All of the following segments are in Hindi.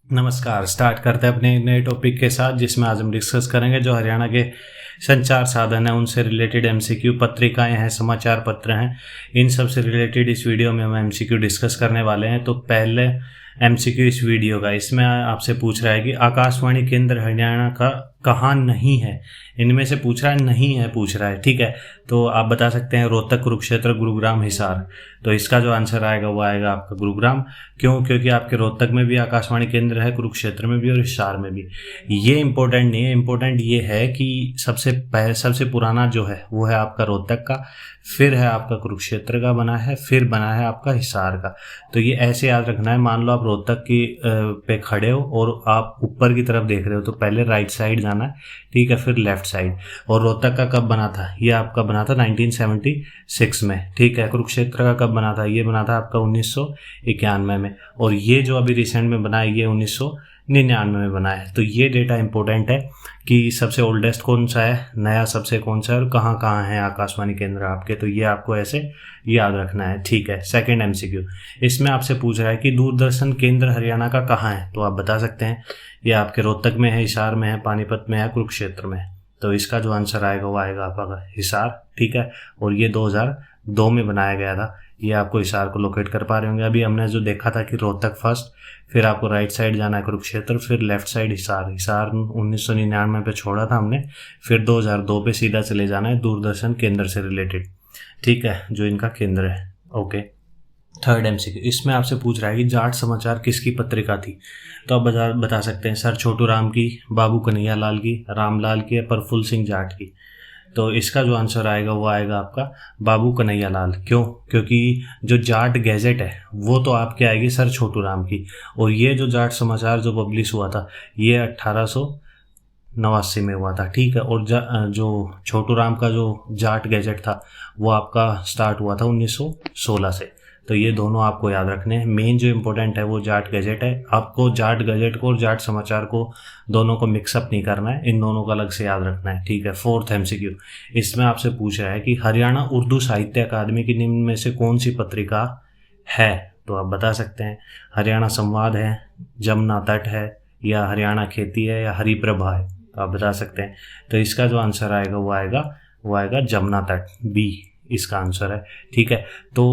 नमस्कार। स्टार्ट करते हैं अपने नए टॉपिक के साथ, जिसमें आज हम डिस्कस करेंगे जो हरियाणा के संचार साधन हैं उनसे रिलेटेड एमसीक्यू पत्रिकाएं हैं, समाचार पत्र हैं। इन सब से रिलेटेड इस वीडियो में हम एमसीक्यू डिस्कस करने वाले हैं। तो पहले एमसीक्यू इस वीडियो का, इसमें आपसे पूछ रहा है कि आकाशवाणी केंद्र हरियाणा का कहाँ नहीं है। इनमें से पूछ रहा है, नहीं है पूछ रहा है, ठीक है। तो आप बता सकते हैं रोहतक, कुरुक्षेत्र, गुरुग्राम, हिसार। तो इसका जो आंसर आएगा वो आएगा आपका गुरुग्राम। क्यों? क्योंकि आपके रोहतक में भी आकाशवाणी केंद्र है, कुरुक्षेत्र में भी और हिसार में भी। ये इंपॉर्टेंट नहीं है, इंपॉर्टेंट ये है कि सबसे पुराना जो है वो है आपका रोहतक का, फिर है आपका कुरुक्षेत्र का बना है, फिर बना है आपका हिसार का। तो ये ऐसे याद रखना है। मान लो आप रोहतक की पे खड़े हो और आप ऊपर की तरफ देख रहे हो, तो पहले राइट साइड जाना है, ठीक है, फिर लेफ्ट साइड। और रोहतक का कब बना था? ये आपका बना था 1976 में, ठीक है। कुरुक्षेत्र का कब बना था? ये बना था आपका 1991 में। और ये जो अभी रिसेंट में बना है ये 1999 में बना है। तो ये डेटा इंपॉर्टेंट है कि सबसे ओल्डेस्ट कौन सा है, नया सबसे कौन सा है, और कहाँ कहाँ है आकाशवाणी केंद्र आपके। तो ये आपको ऐसे याद रखना है, ठीक है। सेकंड एमसीक्यू, इसमें आपसे पूछ रहा है कि दूरदर्शन केंद्र हरियाणा का कहाँ है। तो आप बता सकते हैं ये आपके रोहतक में है, हिसार में है, पानीपत में है, कुरुक्षेत्र में है। तो इसका जो आंसर आएगा वो आएगा आपका हिसार, ठीक है। और ये 2002 में बनाया गया था। ये आपको हिसार को लोकेट कर पा रहे होंगे। अभी हमने जो देखा था कि रोहतक फर्स्ट, फिर आपको राइट साइड जाना है कुरुक्षेत्र, फिर लेफ्ट साइड हिसार। हिसार 1999 पे छोड़ा था हमने, फिर 2002 पे सीधा चले जाना है दूरदर्शन केंद्र से रिलेटेड, ठीक है, जो इनका केंद्र है। ओके। थर्ड एमसीक्यू, इसमें आपसे पूछ रहा है कि जाट समाचार किसकी पत्रिका थी। तो आप बता सकते हैं सर छोटू राम की, बाबू कन्हैया लाल की, रामलाल की, या प्रफुल्ल सिंह जाट की। तो इसका जो आंसर आएगा वो आएगा आपका बाबू कन्हैया लाल। क्यों? क्योंकि जो जाट गैजेट है वो तो आपके आएगी सर छोटू राम की, और ये जो जाट समाचार जो पब्लिश हुआ था ये 1889 में हुआ था, ठीक है। और जो छोटू राम का जो जाट गैजेट था वो आपका स्टार्ट हुआ था 1916 से। तो ये दोनों आपको याद रखने हैं। मेन जो इम्पोर्टेंट है वो जाट गैजेट है। आपको जाट गैजेट को और जाट समाचार को दोनों को मिक्सअप नहीं करना है, इन दोनों को अलग से याद रखना है, ठीक है। फोर्थ एमसीक्यू, इसमें आपसे पूछ रहा है कि हरियाणा उर्दू साहित्य अकादमी की निम्न में से कौन सी पत्रिका है। तो आप बता सकते हैं हरियाणा संवाद है, जमुना तट है, या हरियाणा खेती है, या हरिप्रभा है। तो आप बता सकते हैं। तो इसका जो आंसर आएगा वो आएगा जमुना तट, बी इसका आंसर है, ठीक है। तो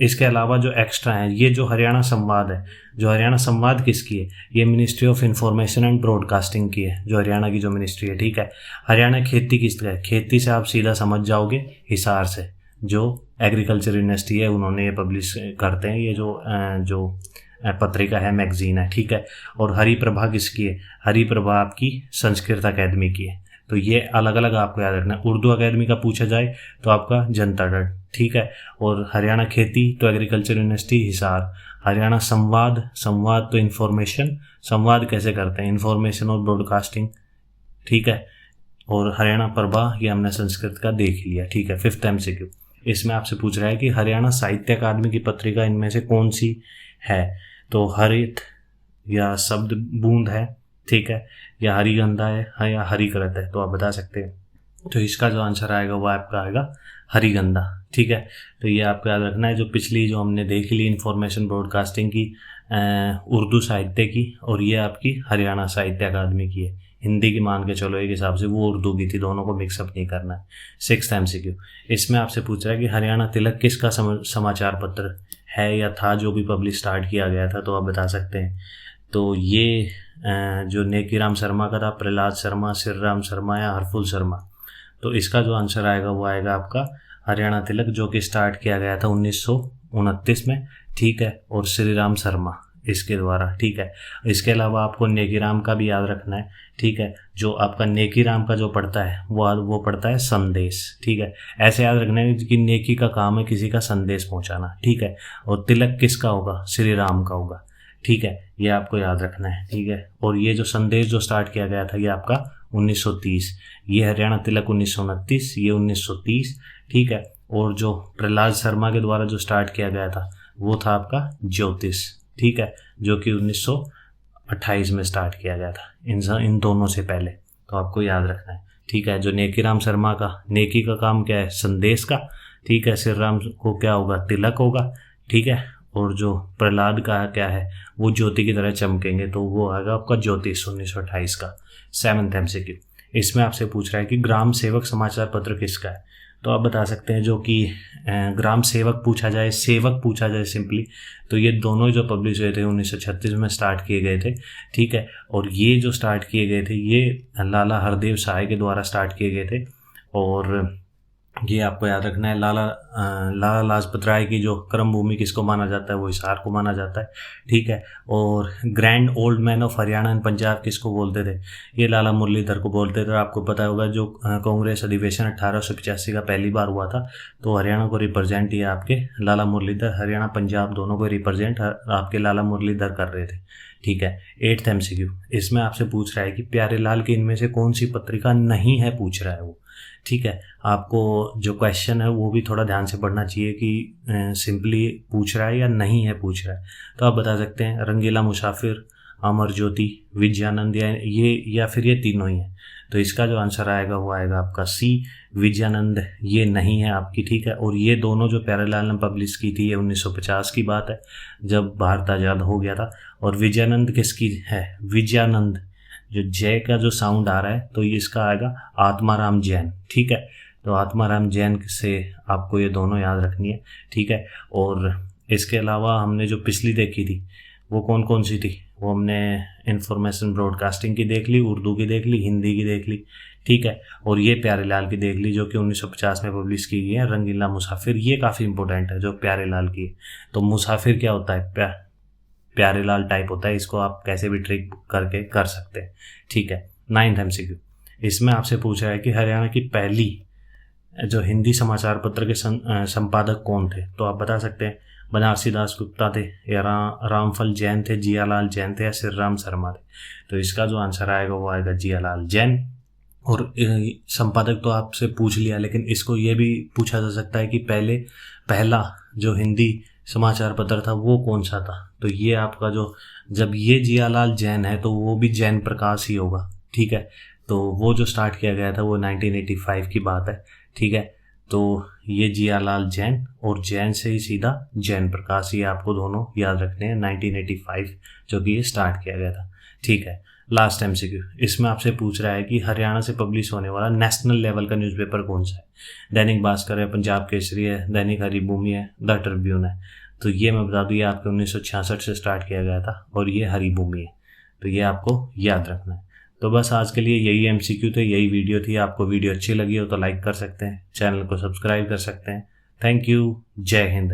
इसके अलावा जो एक्स्ट्रा है, ये जो हरियाणा संवाद है, जो हरियाणा संवाद किसकी है, ये ministry of information and broadcasting की है, जो हरियाणा की जो मिनिस्ट्री है, ठीक है। हरियाणा खेती किसका है? खेती से आप सीधा समझ जाओगे, हिसार से, जो एग्रीकल्चर यूनिवर्सिटी है उन्होंने ये पब्लिश करते हैं, ये जो पत्रिका है, मैगजीन है, ठीक है। और हरिप्रभा किसकी है? हरिप्रभा आपकी संस्कृत अकेदमी की है। तो ये अलग अलग आपको याद रखना है। उर्दू अकेडमी का पूछा जाए तो आपका जनता दल, ठीक है। और हरियाणा खेती तो एग्रीकल्चर यूनिवर्सिटी हिसार। हरियाणा संवाद तो इन्फॉर्मेशन, संवाद कैसे करते हैं, इन्फॉर्मेशन और ब्रॉडकास्टिंग, ठीक है। और हरियाणा प्रभा ये हमने संस्कृत का देख लिया, ठीक है। फिफ्थ एमसीक्यू, इसमें आपसे पूछ रहा है कि हरियाणा साहित्य अकादमी की पत्रिका इनमें से कौन सी है। तो हरित या शब्द बूंद है, ठीक है, या हरिगंधा है, या हरिकृत है। तो आप बता सकते हैं। तो इसका जो आंसर आएगा वो आपका आएगा हरिगंधा, ठीक है। तो ये आपको याद रखना है। जो पिछली जो हमने देख ली इन्फॉर्मेशन ब्रॉडकास्टिंग की, उर्दू साहित्य की, और ये आपकी हरियाणा साहित्य अकादमी की है। हिंदी की मान के चलो एक हिसाब से, वो उर्दू की थी, दोनों को मिक्सअप नहीं करना है। सिक्स्थ एमसीक्यू, इसमें आपसे पूछ रहा है कि हरियाणा तिलक किसका समाचार पत्र है या था जो भी पब्लिश स्टार्ट किया गया था। तो आप बता सकते हैं। तो ये जो नेकीराम शर्मा का था, प्रहलाद शर्मा, श्रीराम शर्मा, या हरफुल शर्मा। तो इसका जो आंसर आएगा वो आएगा आपका हरियाणा तिलक, जो कि स्टार्ट किया गया था 1929 में, ठीक है। और श्रीराम शर्मा इसके द्वारा, ठीक है। इसके अलावा आपको नेकीराम का भी याद रखना है, ठीक है। जो आपका नेकीराम का जो पढ़ता है वो पढ़ता है संदेश, ठीक है। ऐसे याद रखना है कि नेकी का काम है किसी का संदेश पहुंचाना, ठीक है। और तिलक किसका होगा? श्री राम का होगा, ठीक है। ये आपको याद रखना है, ठीक है। और ये जो संदेश जो स्टार्ट किया गया था ये आपका 1930, ये हरियाणा तिलक 1929, ये 1930, ठीक है। और जो प्रहलाद शर्मा के द्वारा जो स्टार्ट किया गया था वो था आपका ज्योतिष, ठीक है, जो कि 1928 में स्टार्ट किया गया था, इन दोनों से पहले। तो आपको याद रखना है, ठीक है। जो नेकीराम शर्मा का, नेकी का काम क्या है? संदेश का, ठीक है। श्री राम को क्या होगा? तिलक होगा, ठीक है। और जो प्रहलाद का क्या है वो ज्योति की तरह चमकेंगे, तो वो आएगा आपका ज्योतिष 1928 का 7th MCQ। इसमें आपसे पूछ रहा है कि ग्राम सेवक समाचार पत्र किसका है, तो आप बता सकते हैं जो कि ग्राम सेवक पूछा जाए, सेवक पूछा जाए सिंपली, तो ये दोनों जो पब्लिश हुए थे 1936 में स्टार्ट किए गए थे, ठीक है। और ये जो स्टार्ट किए गए थे ये लाला हरदेव सहाय के द्वारा स्टार्ट किए गए थे। और ये आपको याद रखना है, लाला लाजपत राय की जो कर्म भूमि किसको माना जाता है, वो हिसार को माना जाता है, ठीक है। और grand old man of Haryana and Punjab किसको बोलते थे, ये लाला मुरलीधर को बोलते थे। आपको पता होगा जो कांग्रेस अधिवेशन 1885 का पहली बार हुआ था, तो हरियाणा को रिप्रेजेंट ये आपके लाला मुरलीधर, हरियाणा पंजाब दोनों को रिप्रेजेंट आपके लाला मुरलीधर कर रहे थे, ठीक है। 8th MCQ, इसमें आपसे पूछ रहा है कि प्यारेलाल की इनमें से कौन सी पत्रिका नहीं है, पूछ रहा है वो, ठीक है। आपको जो क्वेश्चन है वो भी थोड़ा ध्यान से पढ़ना चाहिए कि सिंपली पूछ रहा है या नहीं है पूछ रहा है। तो आप बता सकते हैं रंगीला मुसाफिर, अमर ज्योति, विजयानंद, या फिर ये तीनों ही हैं। तो इसका जो आंसर आएगा वो आएगा आपका सी, विजयानंद ये नहीं है आपकी, ठीक है। और ये दोनों जो प्यारेलाल ने पब्लिश की थी ये 1950 की बात है जब भारत आज़ाद हो गया था। और विजयानंद किसकी है, विजयानंद जो जय का जो साउंड आ रहा है तो ये इसका आएगा आत्माराम जैन, ठीक है। तो आत्माराम जैन से आपको ये दोनों याद रखनी है, ठीक है। और इसके अलावा हमने जो पिछली देखी थी वो कौन कौन सी थी, वो हमने इंफॉर्मेशन ब्रॉडकास्टिंग की देख ली, उर्दू की देख ली, हिंदी की देख ली, ठीक है। और ये प्यारेलाल की देख ली जो कि 1950 में पब्लिश की गई है, रंगीला मुसाफिर। ये काफ़ी इंपॉर्टेंट है जो प्यारेलाल की है। तो मुसाफिर क्या होता है, प्यारेलाल टाइप होता है, इसको आप कैसे भी ट्रिक करके कर सकते हैं, ठीक है। 9th MCQ, इसमें आपसे पूछ रहा है कि हरियाणा की पहली जो हिंदी समाचार पत्र के संपादक कौन थे, तो आप बता सकते हैं बनारसी दास गुप्ता थे, या रामफल जैन थे, जियालाल जैन थे, या श्रीराम शर्मा थे। तो इसका जो आंसर आएगा वो आएगा जियालाल जैन। और संपादक तो आपसे पूछ लिया, लेकिन इसको ये भी पूछा जा सकता है कि पहला जो हिंदी समाचार पत्र था वो कौन सा था, तो ये आपका जो, जब ये जियालाल जैन है तो वो भी जैन प्रकाश ही होगा, ठीक है। तो वो जो स्टार्ट किया गया था वो 1985 की बात है, ठीक है। तो ये जियालाल जैन, और जैन से ही सीधा जैन प्रकाश, ये आपको दोनों याद रखने हैं, 1985 जो कि ये स्टार्ट किया गया था, ठीक है। लास्ट MCQ, इसमें आपसे पूछ रहा है कि हरियाणा से पब्लिश होने वाला नेशनल लेवल का न्यूज़पेपर कौन सा है, दैनिक भास्कर है, पंजाब केसरी है, दैनिक हरिभूमि है, द ट्रिब्यून है। तो ये मैं बता दूँ ये आपके 1966 से स्टार्ट किया गया था, और ये हरिभूमि है, तो ये आपको याद रखना है। तो बस आज के लिए यही MCQ थे, यही वीडियो थी। आपको वीडियो अच्छी लगी हो तो लाइक कर सकते हैं, चैनल को सब्सक्राइब कर सकते हैं। थैंक यू, जय हिंद।